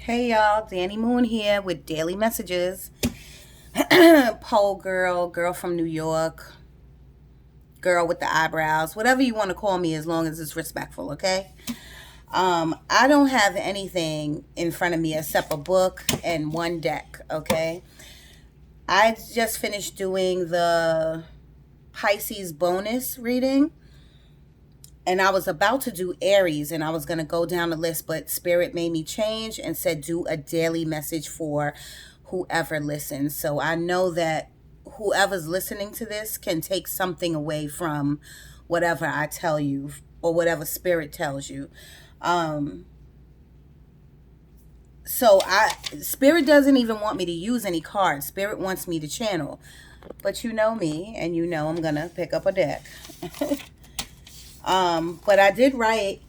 Hey y'all, Danny Moon here with daily messages. Pole girl, girl from New York, girl with the eyebrows, whatever you want to call me as long as it's respectful, okay? I don't have anything in front of me except a book and one deck, okay? I just finished doing the Pisces bonus reading and I was about to do Aries and I was going to go down the list, but Spirit made me change and said do a daily message for whoever listens. So I know that whoever's listening to this can take something away from whatever I tell you or whatever Spirit tells you. Um, so Spirit doesn't even want me to use any cards. Spirit wants me to channel. But you know me and you know I'm going to pick up a deck. But I did write.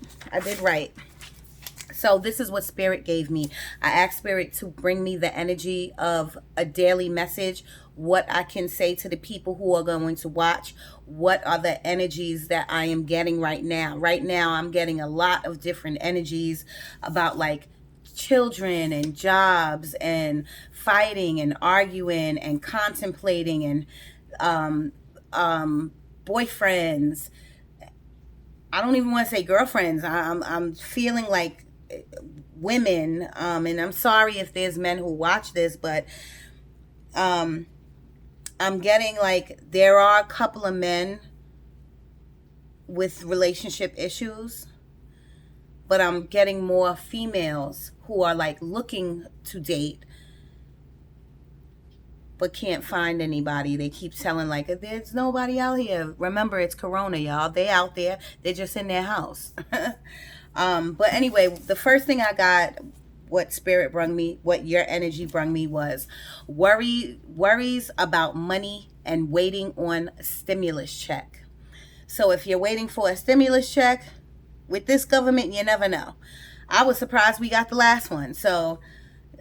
So this is what Spirit gave me. I asked Spirit to bring me the energy of a daily message, what I can say to the people who are going to watch, what are the energies that I am getting right now. Right now I'm getting a lot of different energies about like children and jobs and fighting and arguing and contemplating and boyfriends. I don't even want to say girlfriends. I'm feeling like women, and I'm sorry if there's men who watch this, but um, I'm getting like there are a couple of men with relationship issues, but I'm getting more females who are like looking to date but can't find anybody. They keep telling like there's nobody out here. Remember, it's Corona, y'all. They out there. They're just in their house. But anyway, the first thing I got, what Spirit brung me, what your energy brung me was worries about money and waiting on a stimulus check. So if you're waiting for a stimulus check with this government, you never know. I was surprised we got the last one. So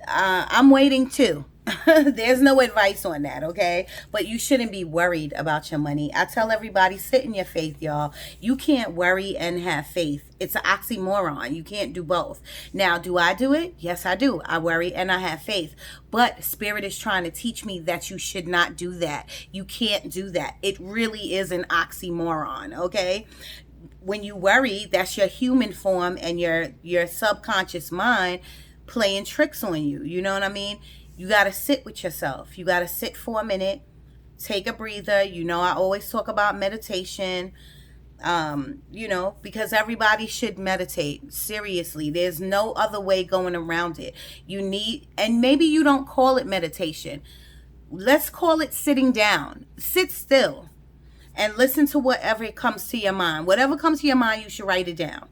I'm waiting too. There's no advice on that, okay? But you shouldn't be worried about your money. I tell everybody, sit in your faith, y'all. You can't worry and have faith. It's an oxymoron. You can't do both. Now, do I do it? Yes, I do. I worry and I have faith. But Spirit is trying to teach me that you should not do that. You can't do that. It really is an oxymoron, okay? When you worry, that's your human form and your subconscious mind playing tricks on you. You know what I mean? You got to sit with yourself. You got to sit for a minute, take a breather. You know, I always talk about meditation, because everybody should meditate. Seriously, there's no other way going around it. And maybe you don't call it meditation. Let's call it sitting down. Sit still and listen to whatever comes to your mind. Whatever comes to your mind, you should write it down.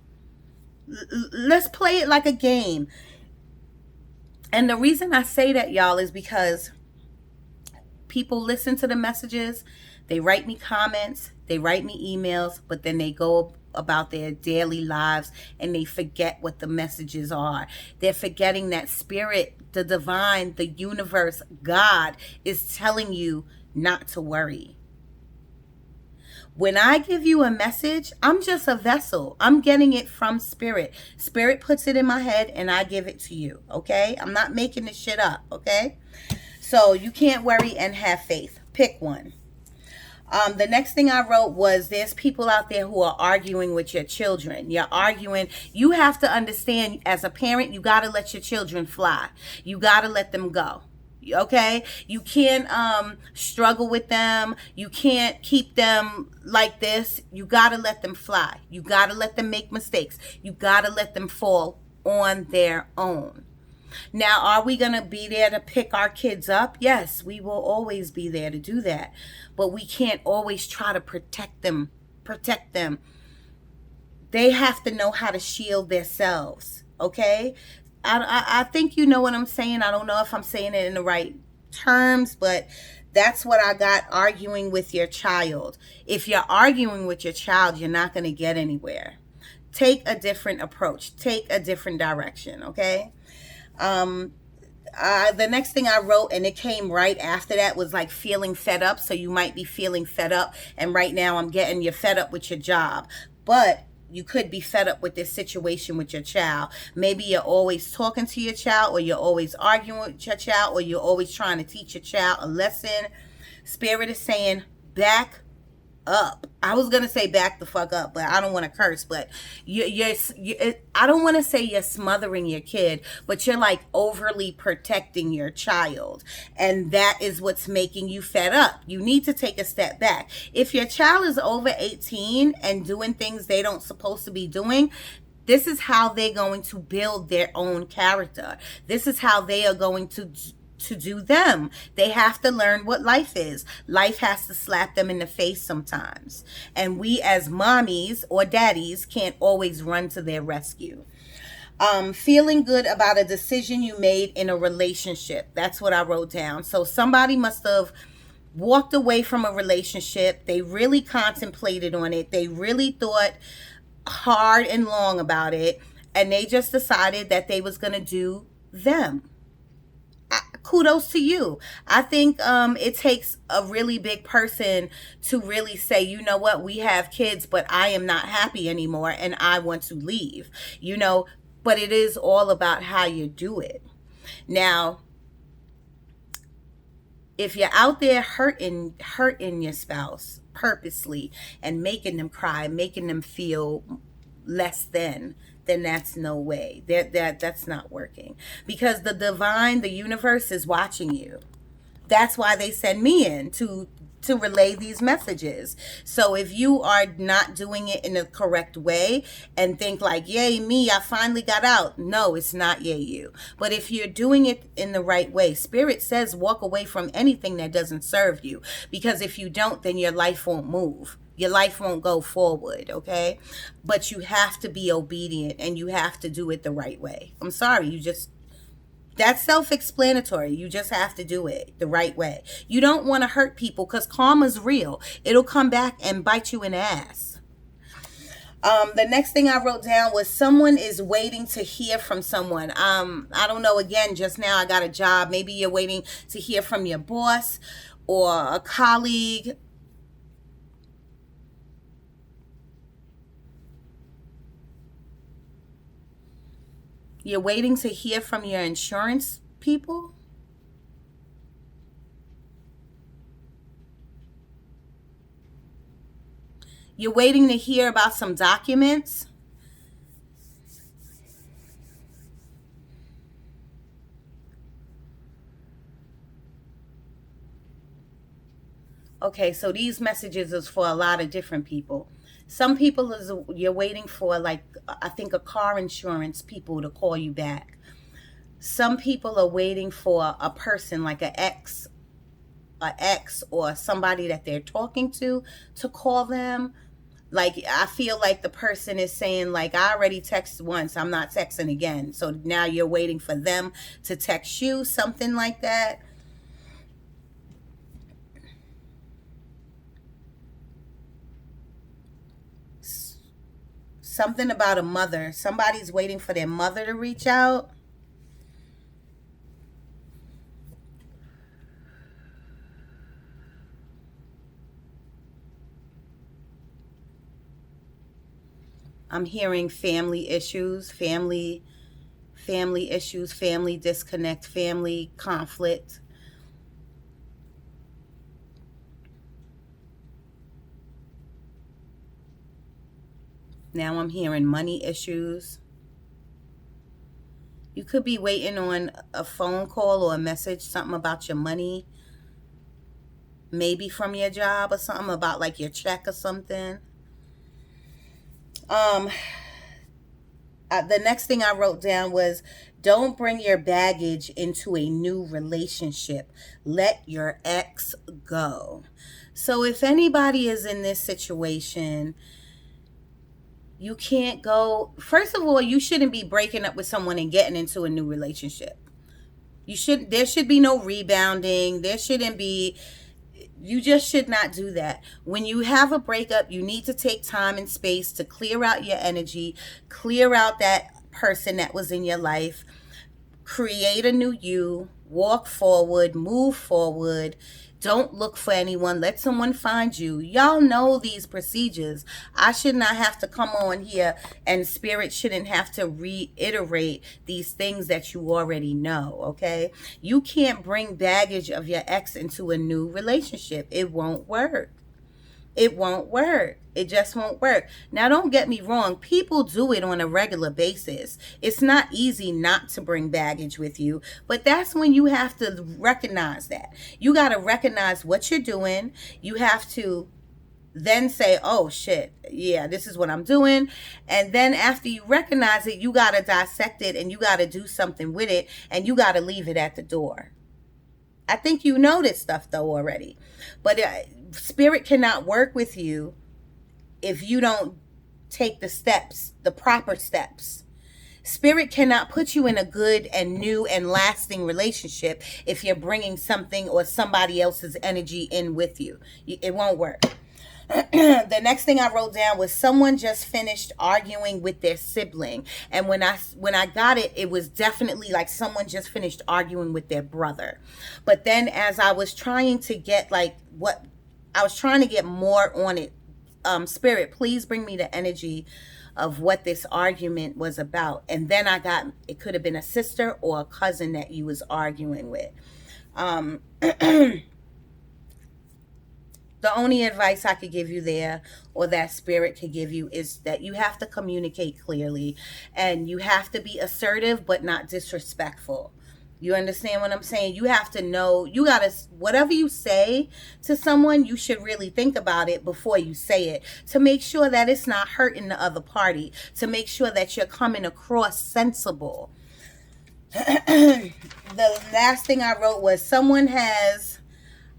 Let's play it like a game. And the reason I say that, y'all, is because people listen to the messages, they write me comments, they write me emails, but then they go about their daily lives and they forget what the messages are. They're forgetting that Spirit, the divine, the universe, God is telling you not to worry. When I give you a message, I'm just a vessel. I'm getting it from Spirit. Spirit puts it in my head and I give it to you, okay? I'm not making this shit up, okay? So you can't worry and have faith. Pick one. The next thing I wrote was there's people out there who are arguing with your children. You're arguing. You have to understand as a parent, you got to let your children fly. You got to let them go. Okay, you can't struggle with them. You can't keep them like this. You gotta let them fly. You gotta let them make mistakes. You gotta let them fall on their own. Now, are we gonna be there to pick our kids up? Yes, we will always be there to do that, but we can't always try to protect them. They have to know how to shield themselves. Okay, I think you know what I'm saying. I don't know if I'm saying it in the right terms, but that's what I got arguing with your child. If you're arguing with your child, you're not going to get anywhere. Take a different approach. Take a different direction, okay? The next thing I wrote, and it came right after that, was like feeling fed up. So you might be feeling fed up, and right now I'm getting you fed up with your job. But You could be fed up with this situation with your child. Maybe you're always talking to your child, or you're always arguing with your child, or you're always trying to teach your child a lesson. Spirit is saying, back up. I was gonna say back the fuck up, but I don't want to curse. But I don't want to say you're smothering your kid, but you're like overly protecting your child, and that is what's making you fed up. You need to take a step back. If your child is over 18 and doing things they don't supposed to be doing, this is how they're going to build their own character. This is how they are going to do them. They have to learn what life is. Life has to slap them in the face sometimes. And we as mommies or daddies can't always run to their rescue. Feeling good about a decision you made in a relationship. That's what I wrote down. So somebody must have walked away from a relationship. They really contemplated on it. They really thought hard and long about it. And they just decided that they was going to do them. Kudos to you. I think it takes a really big person to really say, you know what, we have kids, but I am not happy anymore and I want to leave, but it is all about how you do it. Now, if you're out there hurting your spouse purposely and making them cry, making them feel less than, then that's no way. That's not working. Because the divine, the universe is watching you. That's why they send me in to relay these messages. So if you are not doing it in the correct way and think like, yay me, I finally got out. No, it's not yay you. But if you're doing it in the right way, Spirit says walk away from anything that doesn't serve you. Because if you don't, then your life won't move. Your life won't go forward, okay? But you have to be obedient and you have to do it the right way. I'm sorry, that's self-explanatory. You just have to do it the right way. You don't want to hurt people because karma's real. It'll come back and bite you in the ass. The next thing I wrote down was someone is waiting to hear from someone. I don't know, again, just now I got a job. Maybe you're waiting to hear from your boss or a colleague. You're waiting to hear from your insurance people? You're waiting to hear about some documents? Okay, so these messages is for a lot of different people. Some people you're waiting for, like, I think a car insurance people to call you back. Some people are waiting for a person like an ex or somebody that they're talking to call them. Like, I feel like the person is saying, like, I already texted once, I'm not texting again. So now you're waiting for them to text you, something like that. Something about a mother. Somebody's waiting for their mother to reach out. I'm hearing family issues, family issues, family disconnect, family conflict. Now I'm hearing money issues. You could be waiting on a phone call or a message, something about your money. Maybe from your job or something, about like your check or something. The next thing I wrote down was, don't bring your baggage into a new relationship. Let your ex go. So if anybody is in this situation, you can't go. First of all, you shouldn't be breaking up with someone and getting into a new relationship. There should be no rebounding. You just should not do that. When you have a breakup, you need to take time and space to clear out your energy, clear out that person that was in your life, create a new you, walk forward, move forward, Don't look for anyone. Let someone find you. Y'all know these procedures. I should not have to come on here, and Spirit shouldn't have to reiterate these things that you already know, okay? You can't bring baggage of your ex into a new relationship. It won't work. It won't work. It just won't work. Now, don't get me wrong. People do it on a regular basis. It's not easy not to bring baggage with you, but that's when you have to recognize that. You got to recognize what you're doing. You have to then say, oh shit, yeah, this is what I'm doing. And then after you recognize it, you got to dissect it and you got to do something with it, and you got to leave it at the door. I think you know this stuff though already, but Spirit cannot work with you if you don't take the steps, the proper steps. Spirit cannot put you in a good and new and lasting relationship if you're bringing something or somebody else's energy in with you. It won't work. The next thing I wrote down was someone just finished arguing with their sibling. And when I got it, it was definitely like someone just finished arguing with their brother. But then as I was trying to get more on it, Spirit, please bring me the energy of what this argument was about. And then I got, it could have been a sister or a cousin that you was arguing with. The only advice I could give you there, or that Spirit could give you, is that you have to communicate clearly, and you have to be assertive but not disrespectful. You understand what I'm saying? You have to know, you gotta, whatever you say to someone, you should really think about it before you say it, to make sure that it's not hurting the other party, to make sure that you're coming across sensible. The last thing I wrote was someone has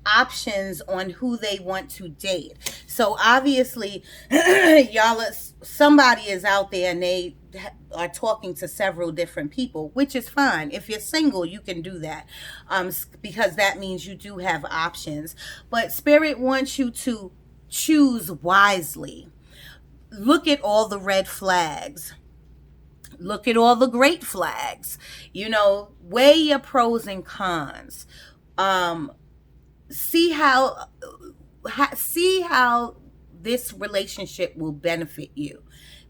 options on who they want to date. So obviously somebody is out there and they are talking to several different people, which is fine. If you're single, you can do that, because that means you do have options. But Spirit wants you to choose wisely. Look at all the red flags. Look at all the great flags. Weigh your pros and cons. See how this relationship will benefit you.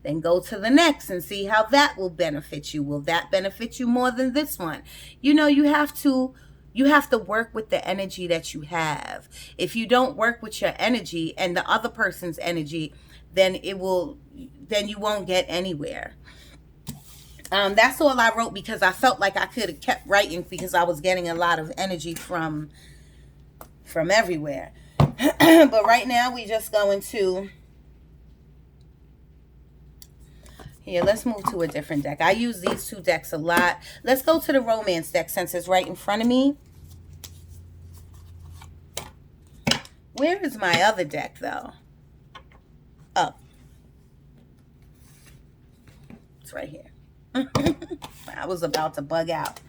Then go to the next and see how that will benefit you. Will that benefit you more than this one? You have to work with the energy that you have. If you don't work with your energy and the other person's energy, then you won't get anywhere. That's all I wrote, because I felt like I could have kept writing, because I was getting a lot of energy from everywhere. But right now we just going to, here, let's move to a different deck. I use these two decks a lot. Let's go to the romance deck since it's right in front of me. Where is my other deck though? Oh, it's right here. I was about to bug out.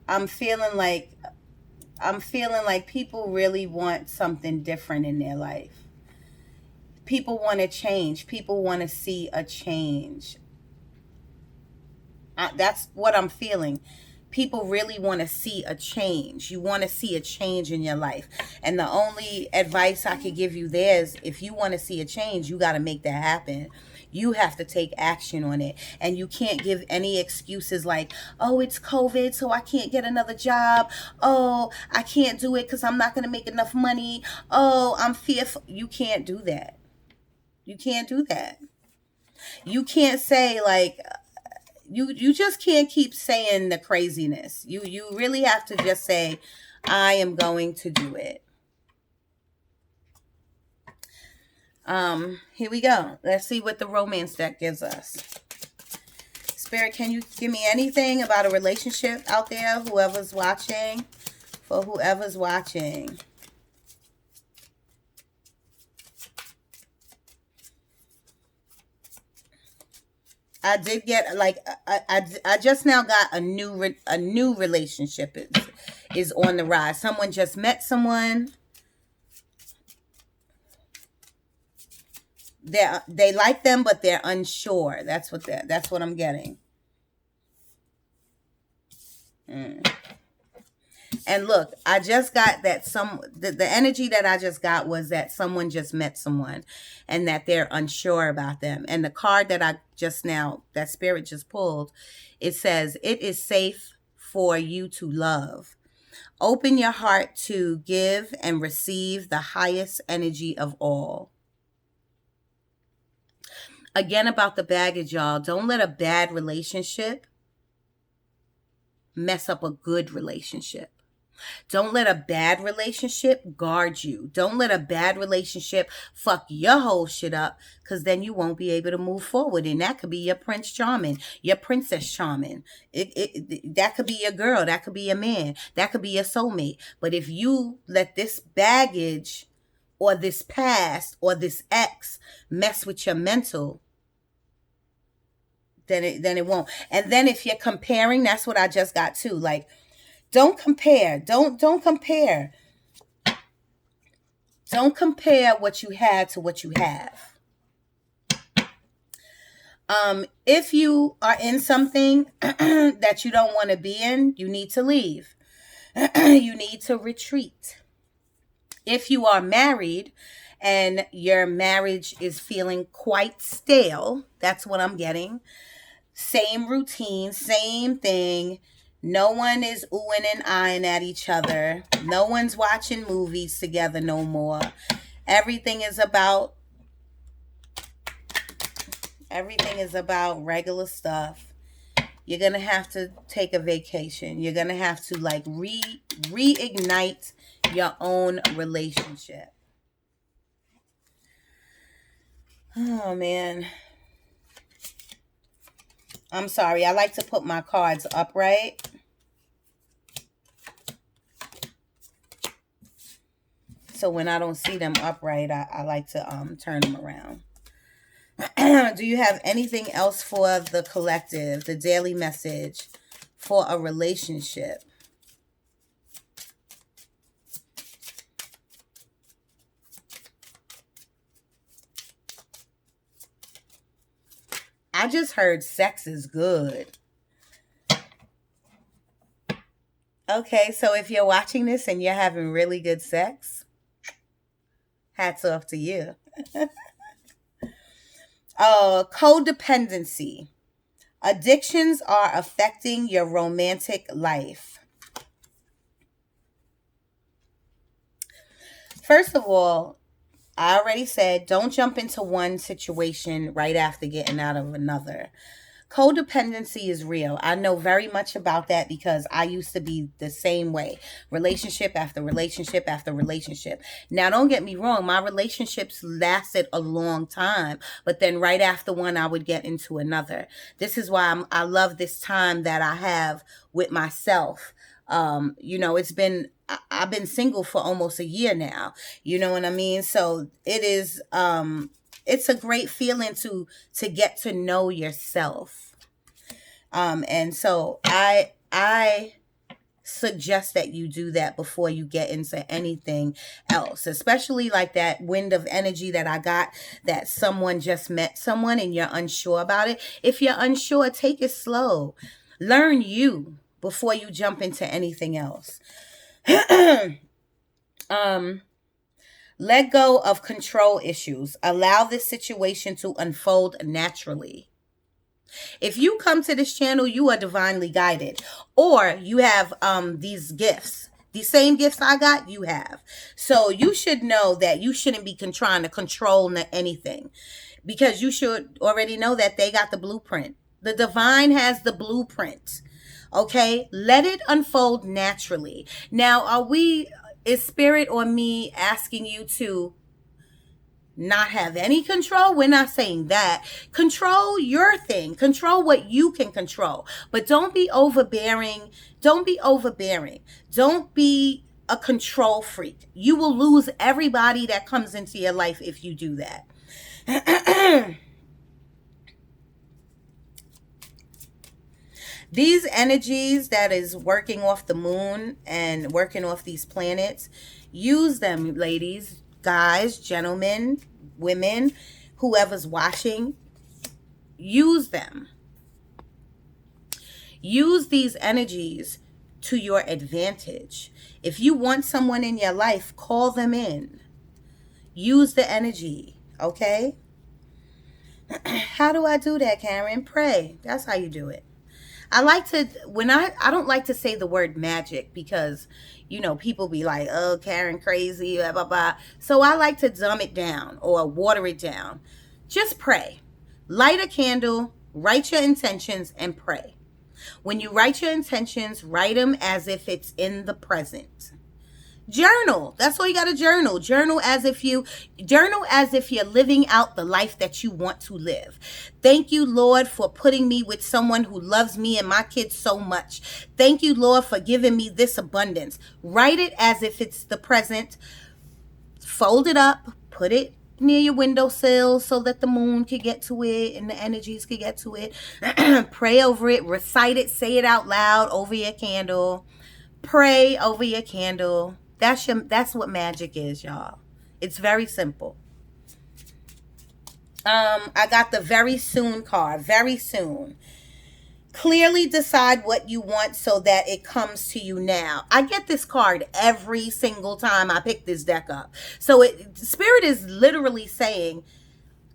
I'm feeling like people really want something different in their life. People want to change. People want to see a change. That's what I'm feeling. People really want to see a change. You want to see a change in your life. And the only advice I could give you there is, if you want to see a change, you got to make that happen. You have to take action on it. And you can't give any excuses like, oh, it's COVID, so I can't get another job. Oh, I can't do it because I'm not going to make enough money. Oh, I'm fearful. You can't do that. You can't do that. You can't say like, you just can't keep saying the craziness. You really have to just say, I am going to do it. Here we go. Let's see what the romance deck gives us. Spirit, can you give me anything about a relationship out there? Whoever's watching. For whoever's watching. I did get, like, I just now got a new relationship is on the rise. Someone just met someone. they like them, but they're unsure. That's what I'm getting. Mm. And look, I just got that the energy that I just got was that someone just met someone and that they're unsure about them. And the card that that spirit just pulled, it says, "It is safe for you to love. Open your heart to give and receive the highest energy of all." Again, about the baggage, y'all. Don't let a bad relationship mess up a good relationship. Don't let a bad relationship guard you. Don't let a bad relationship fuck your whole shit up, because then you won't be able to move forward. And that could be your Prince Charming, your Princess Charming. That could be your girl. That could be a man. That could be your soulmate. But if you let this baggage or this past or this ex mess with your mental, then it won't. And then if you're comparing, that's what I just got too. Like, don't compare. Don't compare. Don't compare what you had to what you have. If you are in something that you don't want to be in, you need to leave. You need to retreat. If you are married and your marriage is feeling quite stale, that's what I'm getting. Same routine, same thing. No one is oohing and eyeing at each other. No one's watching movies together no more. Everything is about regular stuff. You're going to have to take a vacation. You're going to have to like reignite your own relationship. Oh man. I'm sorry. I like to put my cards upright. So when I don't see them upright, I like to turn them around. Do you have anything else for the collective, the daily message for a relationship? I just heard sex is good. Okay, so if you're watching this and you're having really good sex, hats off to you. Codependency. Addictions are affecting your romantic life. First of all, I already said don't jump into one situation right after getting out of another. Codependency is real. I know very much about that because I used to be the same way. Relationship after relationship after relationship. Now, don't get me wrong. My relationships lasted a long time. But then right after one, I would get into another. This is why I love this time that I have with myself. I've been single for almost a year now. You know what I mean? So it is... it's a great feeling to get to know yourself. And so I suggest that you do that before you get into anything else, especially like that wind of energy that I got, that someone just met someone and you're unsure about it. If you're unsure, take it slow. Learn you before you jump into anything else. Let go of control issues. Allow this situation to unfold naturally. If you come to this channel, you are divinely guided, or you have these gifts. The same gifts I got, you have. So you should know that you shouldn't be trying to control anything, because you should already know that they got the blueprint. The divine has the blueprint. Okay? Let it unfold naturally. Now, is spirit or me asking you to not have any control? We're not saying that. Control your thing. Control what you can control. But don't be overbearing. Don't be overbearing. Don't be a control freak. You will lose everybody that comes into your life if you do that. These energies that is working off the moon and working off these planets, use them, ladies, guys, gentlemen, women, whoever's watching, use them. Use these energies to your advantage. If you want someone in your life, call them in. Use the energy, okay? How do I do that, Karen? Pray. That's how you do it. I like to, I don't like to say the word magic because, people be like, oh, Karen crazy, blah, blah, blah. So I like to dumb it down or water it down. Just pray. Light a candle, write your intentions, and pray. When you write your intentions, write them as if it's in the present. Journal. That's all you got to journal. Journal as if you're living out the life that you want to live. Thank you, Lord, for putting me with someone who loves me and my kids so much. Thank you, Lord, for giving me this abundance. Write it as if it's the present. Fold it up. Put it near your windowsill so that the moon could get to it and the energies could get to it. Pray over it. Recite it. Say it out loud over your candle. Pray over your candle. That's what magic is, y'all. It's very simple. I got the very soon card. Very soon. Clearly decide what you want so that it comes to you now. I get this card every single time I pick this deck up. So Spirit is literally saying,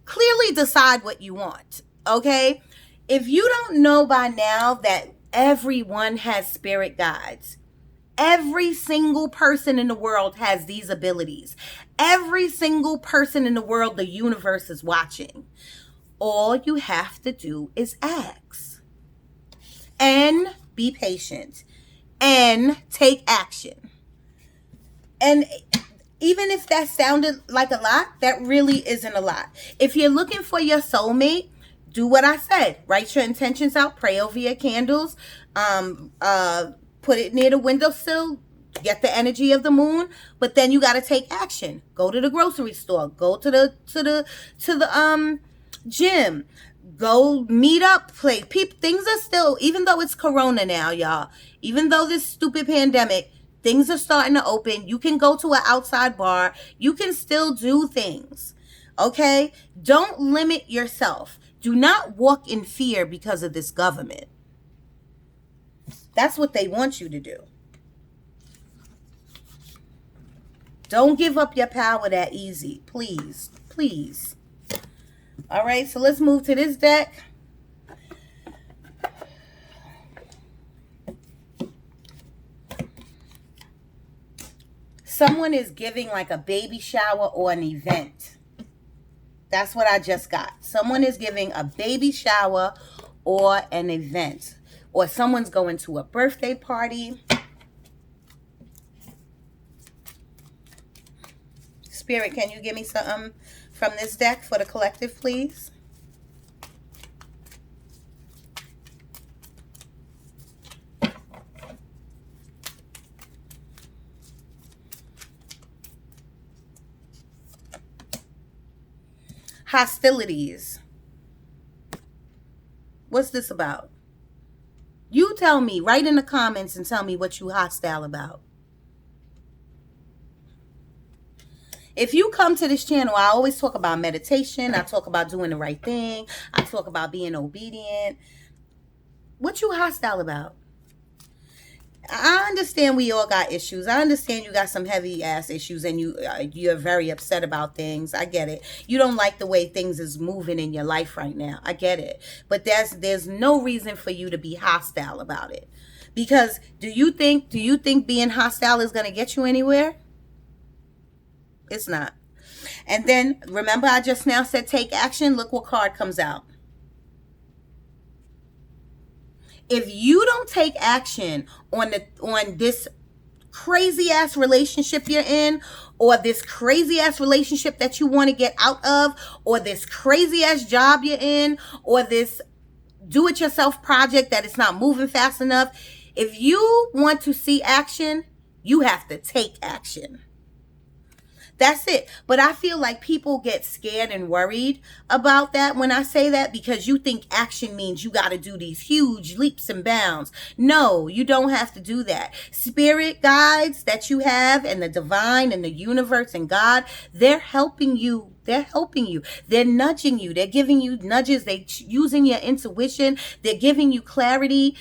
clearly decide what you want. Okay? If you don't know by now that everyone has spirit guides, every single person in the world has these abilities. Every single person in the world, the universe is watching. All you have to do is ask. And be patient. And take action. And even if that sounded like a lot, that really isn't a lot. If you're looking for your soulmate, do what I said. Write your intentions out. Pray over your candles. Put it near the windowsill, get the energy of the moon, but then you got to take action. Go to the grocery store, go to the gym, go meet up, play. Things are still, even though it's Corona now, y'all, even though this stupid pandemic, things are starting to open. You can go to an outside bar. You can still do things. Okay? Don't limit yourself. Do not walk in fear because of this government. That's what they want you to do. Don't give up your power that easy. Please. Please. All right, so let's move to this deck. Someone is giving like a baby shower or an event. That's what I just got. Someone is giving a baby shower or an event. Or someone's going to a birthday party. Spirit, can you give me something from this deck for the collective, please? Hostilities. What's this about? You tell me. Write in the comments and tell me what you hostile about. If you come to this channel, I always talk about meditation. I talk about doing the right thing. I talk about being obedient. What you hostile about? I understand we all got issues. I understand you got some heavy ass issues and you're very upset about things. I get it. You don't like the way things is moving in your life right now. I get it. But there's no reason for you to be hostile about it. Because do you think being hostile is going to get you anywhere? It's not. And then remember I just now said take action. Look what card comes out. If you don't take action on this crazy ass relationship you're in, or this crazy ass relationship that you want to get out of, or this crazy ass job you're in, or this do-it-yourself project that it's not moving fast enough, if you want to see action, you have to take action. That's it. But I feel like people get scared and worried about that when I say that, because you think action means you got to do these huge leaps and bounds. No, you don't have to do that. Spirit guides that you have, and the divine and the universe and God, they're helping you. They're helping you. They're nudging you. They're giving you nudges. They're using your intuition. They're giving you clarity.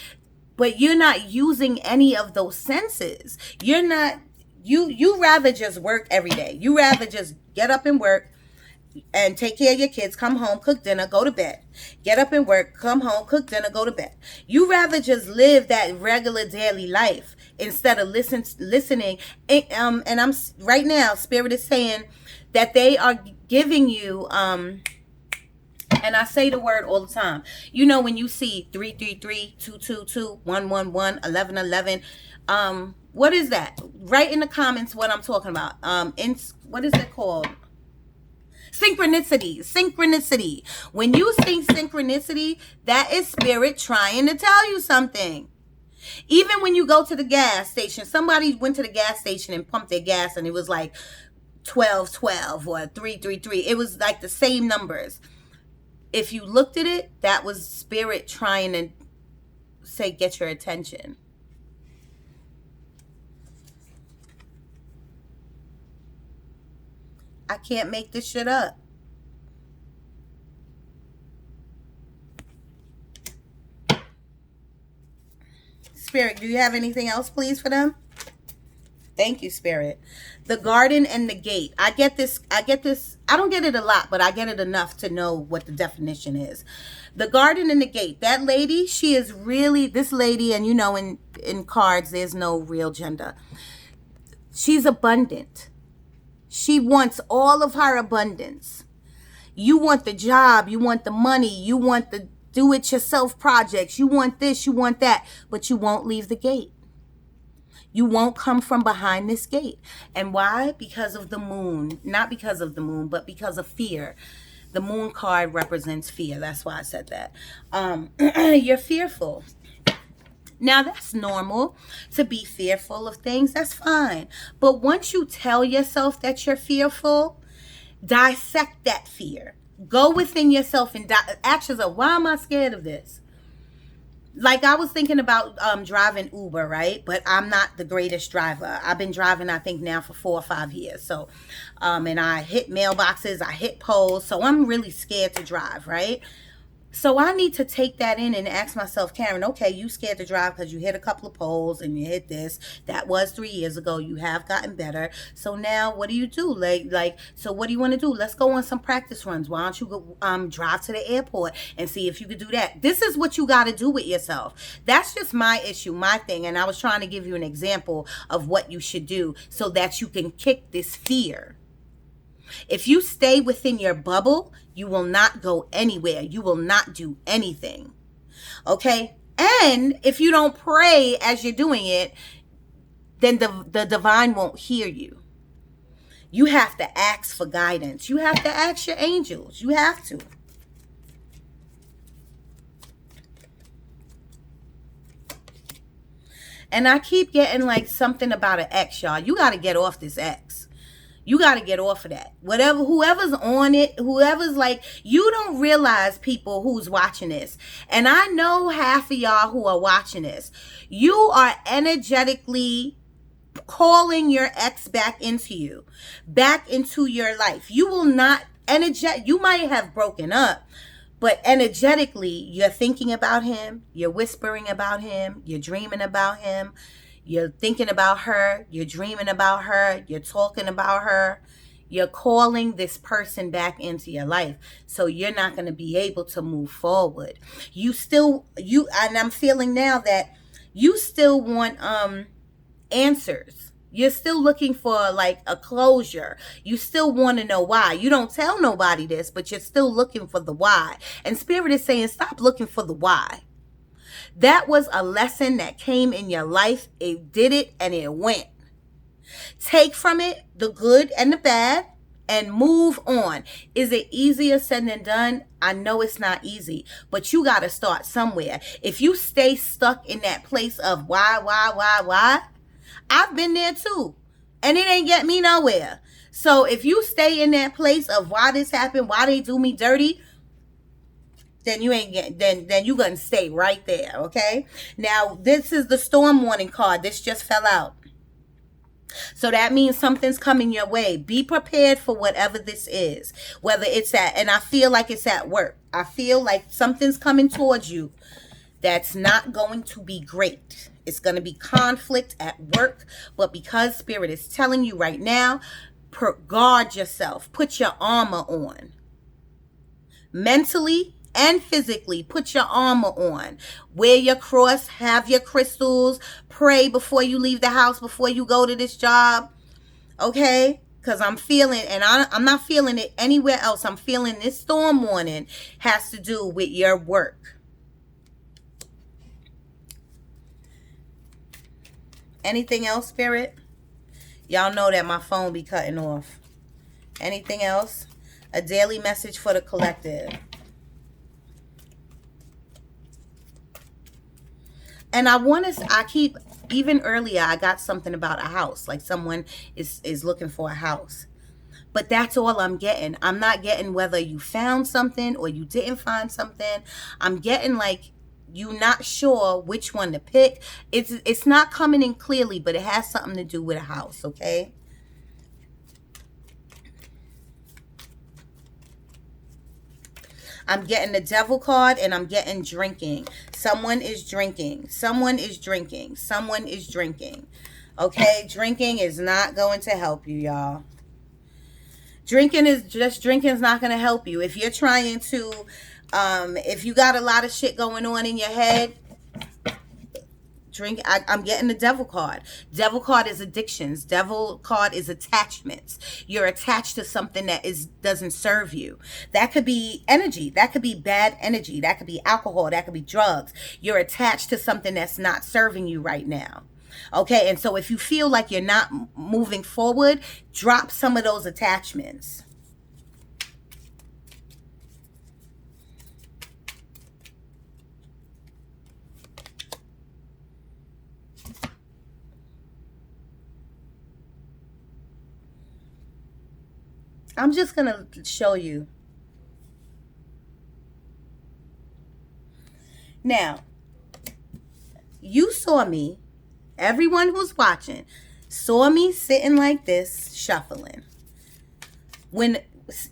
But you're not using any of those senses. You're not, you rather just work every day. You rather just get up and work and take care of your kids, come home, cook dinner, go to bed. Get up and work, come home, cook dinner, go to bed. You rather just live that regular daily life instead of listening. And I'm right now, Spirit is saying that they are giving you and I say the word all the time. You know, when you see 333, 222, 111, 1111, what is that? Write in the comments what I'm talking about. What is it called? Synchronicity. When you see synchronicity, that is Spirit trying to tell you something. Even when you go to the gas station, somebody went to the gas station and pumped their gas and it was like 1212 or 333. It was like the same numbers. If you looked at it, that was Spirit trying to say, get your attention. I can't make this shit up. Spirit, do you have anything else, please, for them? Thank you, Spirit. The garden and the gate. I get this. I don't get it a lot, but I get it enough to know what the definition is. The garden and the gate. That lady, she is really, this lady, and you know, in cards, there's no real gender. She's abundant. She wants all of her abundance. You want the job. You want the money. You want the do-it-yourself projects. You want this. You want that. But you won't leave the gate. You won't come from behind this gate. And why? Because of the moon. Not because of the moon, but because of fear. The moon card represents fear. That's why I said that. You're fearful. Now, that's normal to be fearful of things. That's fine. But once you tell yourself that you're fearful, dissect that fear. Go within yourself and ask yourself, why am I scared of this? Like, I was thinking about driving Uber, right? But I'm not the greatest driver. I've been driving, I think, now for 4 or 5 years. So, and I hit mailboxes, I hit poles. So I'm really scared to drive, right? So I need to take that in and ask myself, Karen, okay, you scared to drive because you hit a couple of poles and you hit this. That was 3 years ago. You have gotten better. So now what do you do? So what do you want to do? Let's go on some practice runs. Why don't you go drive to the airport and see if you could do that? This is what you got to do with yourself. That's just my issue, my thing. And I was trying to give you an example of what you should do so that you can kick this fear. If you stay within your bubble, you will not go anywhere. You will not do anything. Okay? And if you don't pray as you're doing it, then the divine won't hear you. You have to ask for guidance. You have to ask your angels. You have to. And I keep getting like something about an ex, y'all. You got to get off this ex. You got to get off of that. Whoever's on it, whoever's like, you don't realize, people who's watching this. And I know half of y'all who are watching this. You are energetically calling your ex back into you, back into your life. You will not you might have broken up, but energetically, you're thinking about him. You're whispering about him. You're dreaming about him. You're thinking about her. You're dreaming about her. You're talking about her. You're calling this person back into your life. So you're not going to be able to move forward. And I'm feeling now that you still want answers. You're still looking for like a closure. You still want to know why. You don't tell nobody this, but you're still looking for the why. And Spirit is saying, stop looking for the why. That was a lesson that came in your life. It did it and it went. Take from it the good and the bad and move on. Is it easier said than done? I know it's not easy, but you got to start somewhere. If you stay stuck in that place of why, I've been there too. And it ain't get me nowhere. So if you stay in that place of why this happened, why they do me dirty, then you ain't get then you gonna stay right there. Okay. Now this is the storm warning card. This just fell out. So that means something's coming your way. Be prepared for whatever this is. Whether it's and I feel like it's at work. I feel like something's coming towards you that's not going to be great. It's going to be conflict at work. But because Spirit is telling you right now, guard yourself. Put your armor on. Mentally and physically, put your armor on. Wear your cross, have your crystals, pray before you leave the house, before you go to this job. Okay? Because I'm feeling, and I'm not feeling it anywhere else. I'm feeling this storm warning has to do with your work. Anything else, Spirit? Y'all know that my phone be cutting off. Anything else? A daily message for the collective. And even earlier, I got something about a house. Like someone is looking for a house. But that's all I'm getting. I'm not getting whether you found something or you didn't find something. I'm getting like you're not sure which one to pick. It's not coming in clearly, but it has something to do with a house, okay? I'm getting the devil card and I'm getting drinking. Someone is drinking. Someone is drinking. Someone is drinking. Okay? Drinking is not going to help you, y'all. Drinking is not going to help you. If you're trying to, if you got a lot of shit going on in your head, drink. I'm getting the devil card. Devil card is addictions. Devil card is attachments. You're attached to something that doesn't serve you. That could be energy. That could be bad energy. That could be alcohol. That could be drugs. You're attached to something that's not serving you right now. Okay, and so if you feel like you're not moving forward, drop some of those attachments. I'm just going to show you. Now, you saw me, everyone who's watching, saw me sitting like this, shuffling. When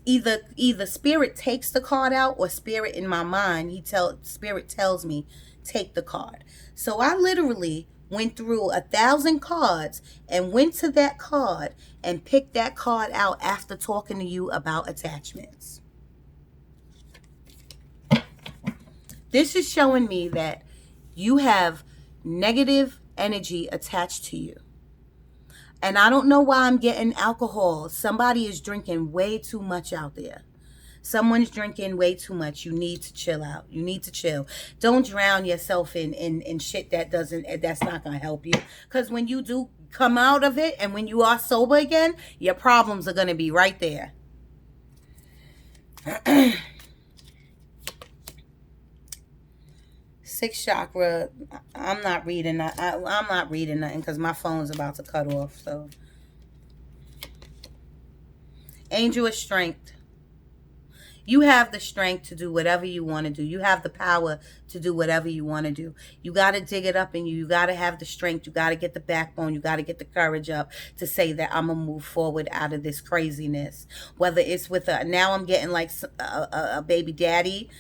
either Spirit takes the card out or Spirit in my mind, Spirit tells me, take the card. So I literally went through 1,000 cards and went to that card and picked that card out after talking to you about attachments. This is showing me that you have negative energy attached to you. And I don't know why I'm getting alcohol. Somebody is drinking way too much out there. Someone's drinking way too much. You need to chill out. You need to chill. Don't drown yourself in shit that's not going to help you. Because when you do come out of it and when you are sober again, your problems are going to be right there. Sixth chakra, I'm not reading that. I'm not reading nothing because my phone's about to cut off. So, angel of strength. You have the strength to do whatever you want to do. You have the power to do whatever you want to do. You got to dig it up in you. You got to have the strength. You got to get the backbone. You got to get the courage up to say that I'm going to move forward out of this craziness. Whether it's with now I'm getting like a baby daddy,